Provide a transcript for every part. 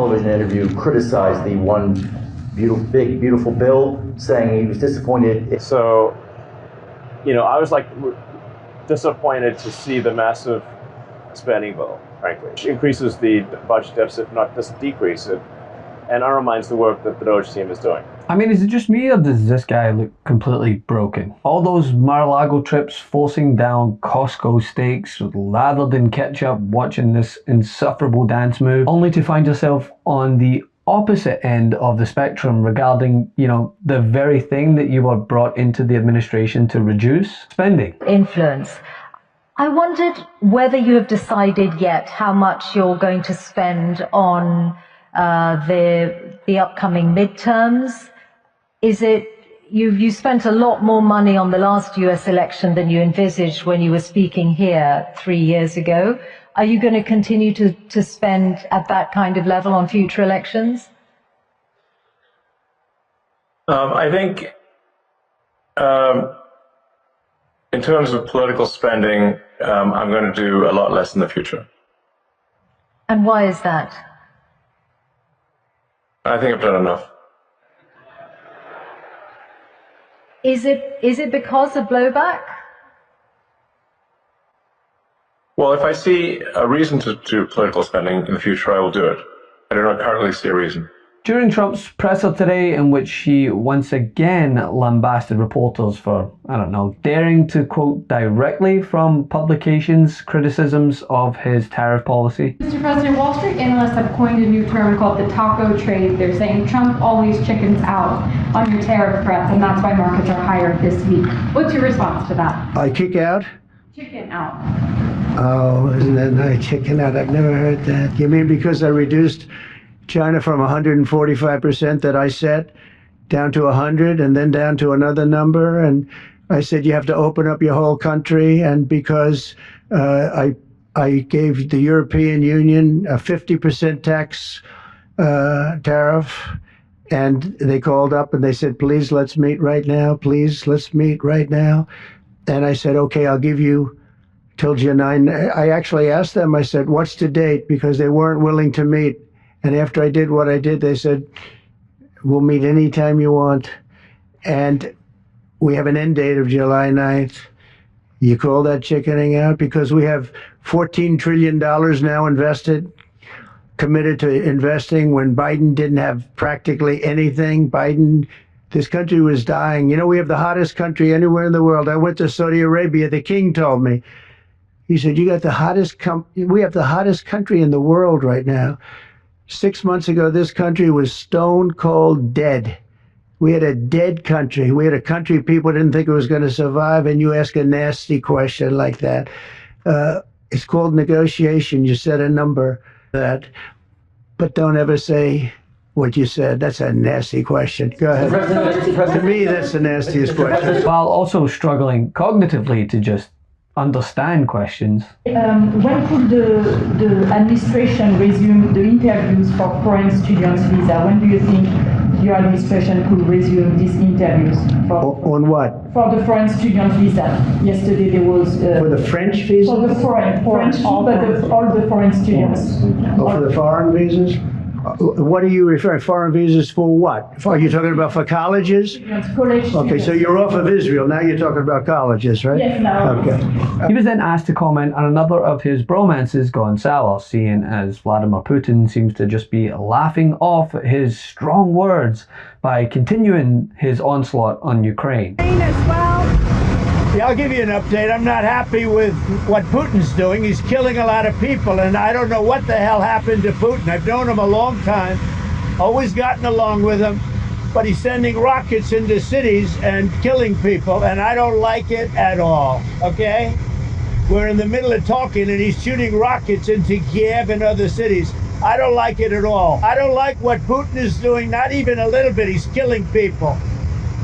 television interview criticized the one big beautiful bill, saying he was disappointed. So, I was like disappointed to see the massive spending bill, frankly. It increases the budget deficit, not just decrease it, and undermines the work that the Doge team is doing. I mean, is it just me, or does this guy look completely broken? All those Mar-a-Lago trips, forcing down Costco steaks, lathered in ketchup, watching this insufferable dance move, only to find yourself on the opposite end of the spectrum regarding, the very thing that you were brought into the administration to reduce: spending. Influence. I wondered whether you have decided yet how much you're going to spend on the upcoming midterms. Is it, you spent a lot more money on the last US election than you envisaged when you were speaking here 3 years ago. Are you going to continue to spend at that kind of level on future elections? I think in terms of political spending, I'm going to do a lot less in the future. And why is that? I think I've done enough. Is it because of blowback? Well, if I see a reason to do political spending in the future, I will do it. I do not currently see a reason. During Trump's presser today, in which he once again lambasted reporters for, daring to quote directly from publications criticisms of his tariff policy. Mr. President, Wall Street analysts have coined a new term called the taco trade. They're saying Trump always chickens out on your tariff threats, and that's why markets are higher this week. What's your response to that? I kick out? Chicken out. Oh, isn't that nice? Chicken out. I've never heard that. You mean because I reduced China from 145% that I set down to 100 and then down to another number? And I said you have to open up your whole country. And because I gave the European Union a 50% tax tariff, and they called up and they said, please, let's meet right now. Please, let's meet right now. And I said, okay, I'll give you till July 9. I actually asked them, I said, what's the date? Because they weren't willing to meet. And after I did what I did, they said, we'll meet anytime you want. And we have an end date of July 9th. You call that chickening out? Because we have $14 trillion now invested, committed to investing when Biden didn't have practically anything. This country was dying. We have the hottest country anywhere in the world. I went to Saudi Arabia. The king told me, he said, we have the hottest country in the world right now. 6 months ago, this country was stone cold dead. We had a dead country. We had a country people didn't think it was going to survive, and you ask a nasty question like that. It's called negotiation. You set a number that, but don't ever say what you said. That's a nasty question. Go ahead. To me, that's the nastiest question. While also struggling cognitively to just understand questions. When could the administration resume the interviews for foreign students visa? When do you think your administration could resume these interviews? On what? For the foreign student visa. Yesterday there was... for the French visa? For the French, all the foreign students. Oh, for the foreign visas? What are you referring? Foreign visas for what? Are you talking about for colleges? College okay, so you're off of Israel. Now you're talking about colleges, right? Yes, now. Okay. He was then asked to comment on another of his bromances gone sour, seeing as Vladimir Putin seems to just be laughing off his strong words by continuing his onslaught on Ukraine. Yeah, I'll give you an update. I'm not happy with what Putin's doing. He's killing a lot of people, and I don't know what the hell happened to Putin. I've known him a long time, always gotten along with him, but he's sending rockets into cities and killing people, and I don't like it at all, okay? We're in the middle of talking, and he's shooting rockets into Kiev and other cities. I don't like it at all. I don't like what Putin is doing, not even a little bit. He's killing people.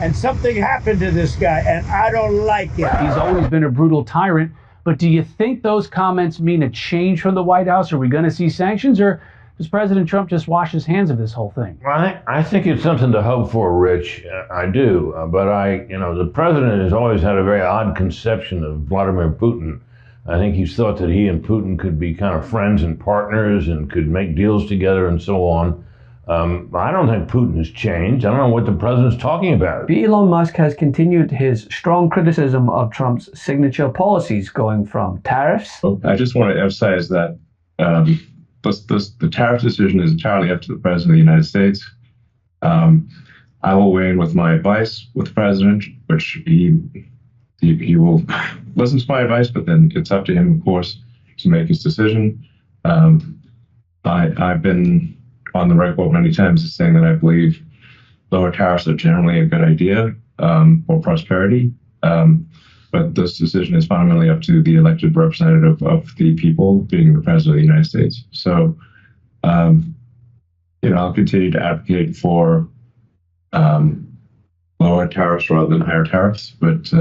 And something happened to this guy, and I don't like it. He's always been a brutal tyrant, but do you think those comments mean a change from the White House? Are we going to see sanctions, or does President Trump just wash his hands of this whole thing? Well, I think it's something to hope for, Rich. I do. But the president has always had a very odd conception of Vladimir Putin. I think he's thought that he and Putin could be kind of friends and partners and could make deals together and so on. I don't think Putin has changed. I don't know what the president's talking about. Elon Musk has continued his strong criticism of Trump's signature policies, going from tariffs. I just want to emphasize that the tariff decision is entirely up to the President of the United States. I will weigh in with my advice with the President, which he will listen to my advice, but then it's up to him, of course, to make his decision. I've been on the record many times as saying that I believe lower tariffs are generally a good idea for prosperity. But this decision is fundamentally up to the elected representative of the people, being the President of the United States. So, I'll continue to advocate for lower tariffs rather than higher tariffs, but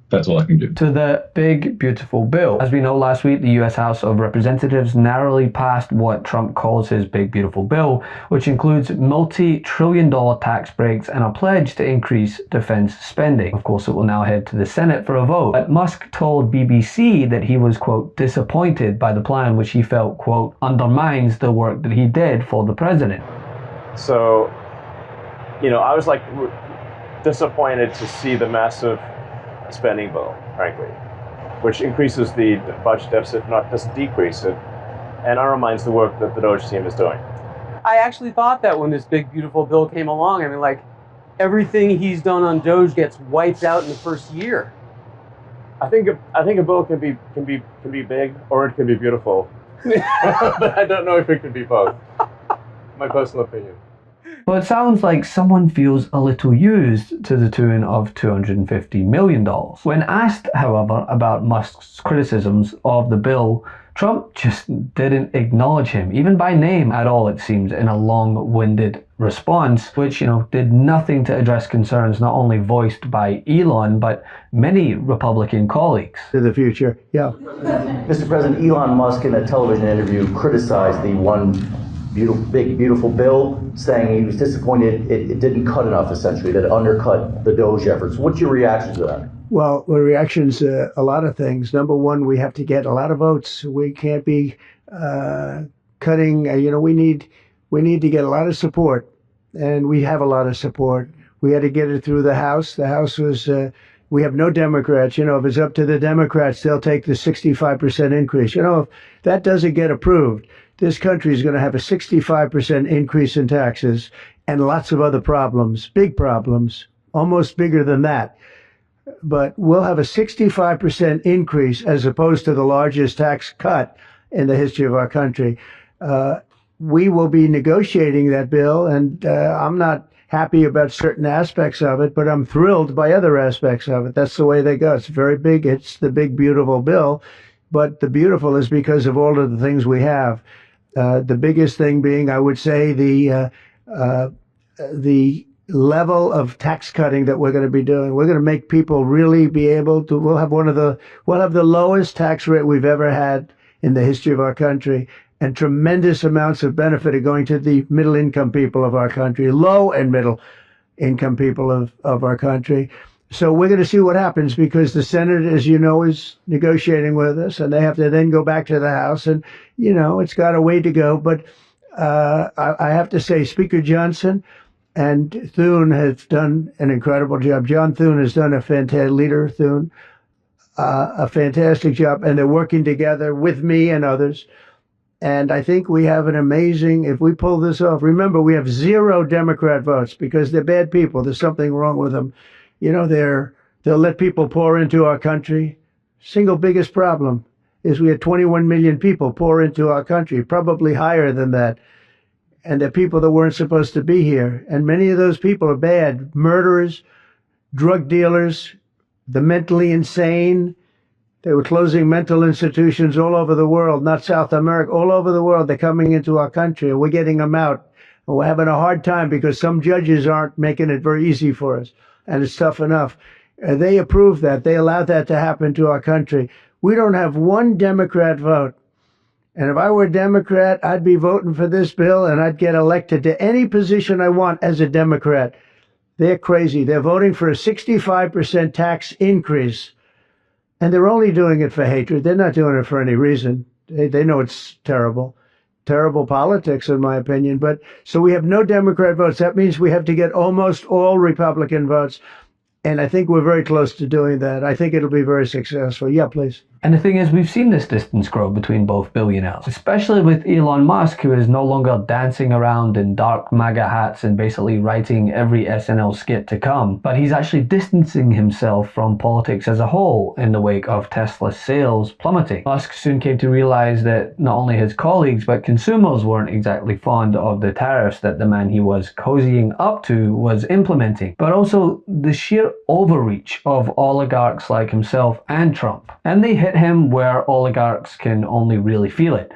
that's all I can do. To the big, beautiful bill. As we know, last week, the US House of Representatives narrowly passed what Trump calls his big, beautiful bill, which includes multi-trillion-dollar tax breaks and a pledge to increase defense spending. Of course, it will now head to the Senate for a vote. But Musk told BBC that he was, quote, disappointed by the plan, which he felt, quote, undermines the work that he did for the president. So, I was like disappointed to see the massive spending bill, frankly, which increases the budget deficit, not just decrease it, and undermines the work that the Doge team is doing. I actually thought that when this big, beautiful bill came along. I mean, like, everything he's done on Doge gets wiped out in the first year. I think a bill can be big or it can be beautiful, but I don't know if it can be both. My personal opinion. Well, it sounds like someone feels a little used to the tune of $250 million. When asked, however, about Musk's criticisms of the bill, Trump just didn't acknowledge him, even by name at all, it seems, in a long-winded response, which, did nothing to address concerns not only voiced by Elon, but many Republican colleagues. To the future, yeah. Mr. President, Elon Musk in a television interview criticized the one big, beautiful bill, saying he was disappointed it didn't cut enough, essentially, that it undercut the Doge efforts. What's your reaction to that? Well, the reaction's a lot of things. Number one, we have to get a lot of votes. We can't be cutting. We need to get a lot of support, and we have a lot of support. We had to get it through the House. The House was. We have no Democrats. If it's up to the Democrats, they'll take the 65% increase. If that doesn't get approved, this country is going to have a 65% increase in taxes and lots of other problems, big problems, almost bigger than that. But we'll have a 65% increase as opposed to the largest tax cut in the history of our country. We will be negotiating that bill, and I'm not happy about certain aspects of it, but I'm thrilled by other aspects of it. That's the way they go. It's very big. It's the big, beautiful bill. But the beautiful is because of all of the things we have. The biggest thing being, I would say, the level of tax cutting that we're going to be doing. We're going to make people really be able to. We'll have the lowest tax rate we've ever had in the history of our country, and tremendous amounts of benefit are going to the middle-income people of our country, low and middle-income people of our country. So we're going to see what happens, because the Senate, as you know, is negotiating with us, and they have to then go back to the House, and it's got a way to go. But I have to say, Speaker Johnson and Thune have done an incredible job. John Thune has done a fantastic job, and they're working together with me and others. And I think we have an amazing, if we pull this off, remember, we have 0 Democrat votes because they're bad people. There's something wrong with them. They'll let people pour into our country. Single biggest problem is we had 21 million people pour into our country, probably higher than that. And they're people that weren't supposed to be here. And many of those people are bad. Murderers, drug dealers, the mentally insane. They were closing mental institutions all over the world, not South America, all over the world. They're coming into our country, and we're getting them out. And we're having a hard time because some judges aren't making it very easy for us. And it's tough enough. They approved that. They allowed that to happen to our country. We don't have one Democrat vote. And if I were a Democrat, I'd be voting for this bill, and I'd get elected to any position I want as a Democrat. They're crazy. They're voting for a 65% tax increase And they're only doing it for hatred. They're not doing it for any reason. They know it's terrible. Terrible politics, in my opinion. But so we have no Democrat votes. That means we have to get almost all Republican votes. And I think we're very close to doing that. I think it'll be very successful. Yeah, please. And the thing is, we've seen this distance grow between both billionaires, especially with Elon Musk, who is no longer dancing around in dark MAGA hats and basically writing every SNL skit to come, but he's actually distancing himself from politics as a whole in the wake of Tesla's sales plummeting. Musk soon came to realize that not only his colleagues, but consumers weren't exactly fond of the tariffs that the man he was cozying up to was implementing, but also the sheer overreach of oligarchs like himself and Trump. And they hit him where oligarchs can only really feel it,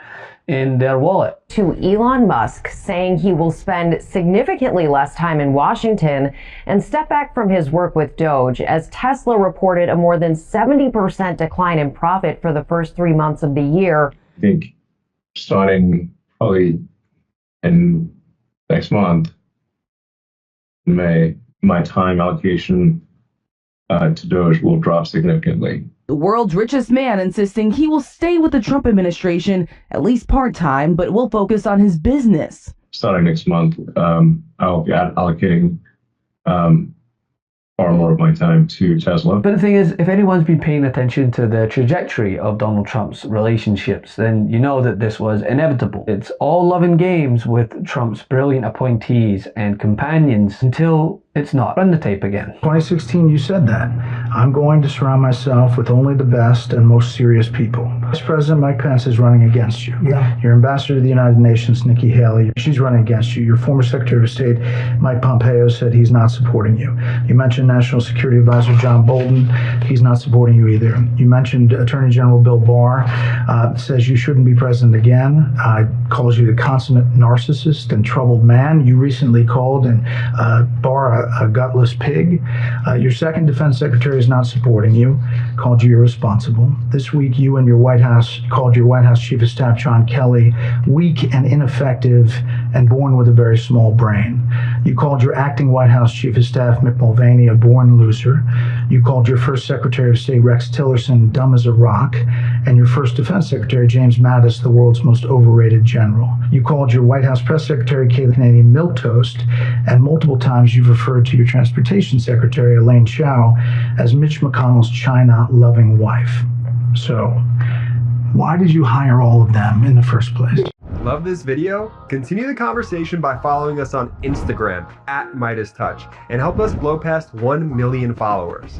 in their wallet. To Elon Musk, saying he will spend significantly less time in Washington and step back from his work with Doge, as Tesla reported a more than 70% decline in profit for the first 3 months of the year. I think starting probably in next month, in May, my time allocation to Doge will drop significantly. The world's richest man insisting he will stay with the Trump administration, at least part-time, but will focus on his business. Starting next month, I'll be allocating far more of my time to Tesla. But the thing is, if anyone's been paying attention to the trajectory of Donald Trump's relationships, then you know that this was inevitable. It's all love and games with Trump's brilliant appointees and companions until it's not. Run the tape again. 2016, you said that. I'm going to surround myself with only the best and most serious people. Vice President Mike Pence is running against you. Yeah. Your ambassador to the United Nations, Nikki Haley, she's running against you. Your former Secretary of State, Mike Pompeo, said he's not supporting you. You mentioned National Security Advisor John Bolton. He's not supporting you either. You mentioned Attorney General Bill Barr, says you shouldn't be president again, calls you the consummate narcissist and troubled man. You recently called and Barr a gutless pig. Your second defense secretary is not supporting you, called you irresponsible. This week, you and your White House called your White House Chief of Staff, John Kelly, weak and ineffective and born with a very small brain. You called your acting White House Chief of Staff, Mick Mulvaney, a born loser. You called your first Secretary of State, Rex Tillerson, dumb as a rock, and your first Defense Secretary, James Mattis, the world's most overrated general. You called your White House Press Secretary, Kayleigh Canadian, milquetoast, and multiple times you've referred to your Transportation Secretary, Elaine Chao, as Mitch McConnell's China-loving wife. So, why did you hire all of them in the first place? Love this video? Continue the conversation by following us on Instagram @MidasTouch and help us blow past 1 million followers.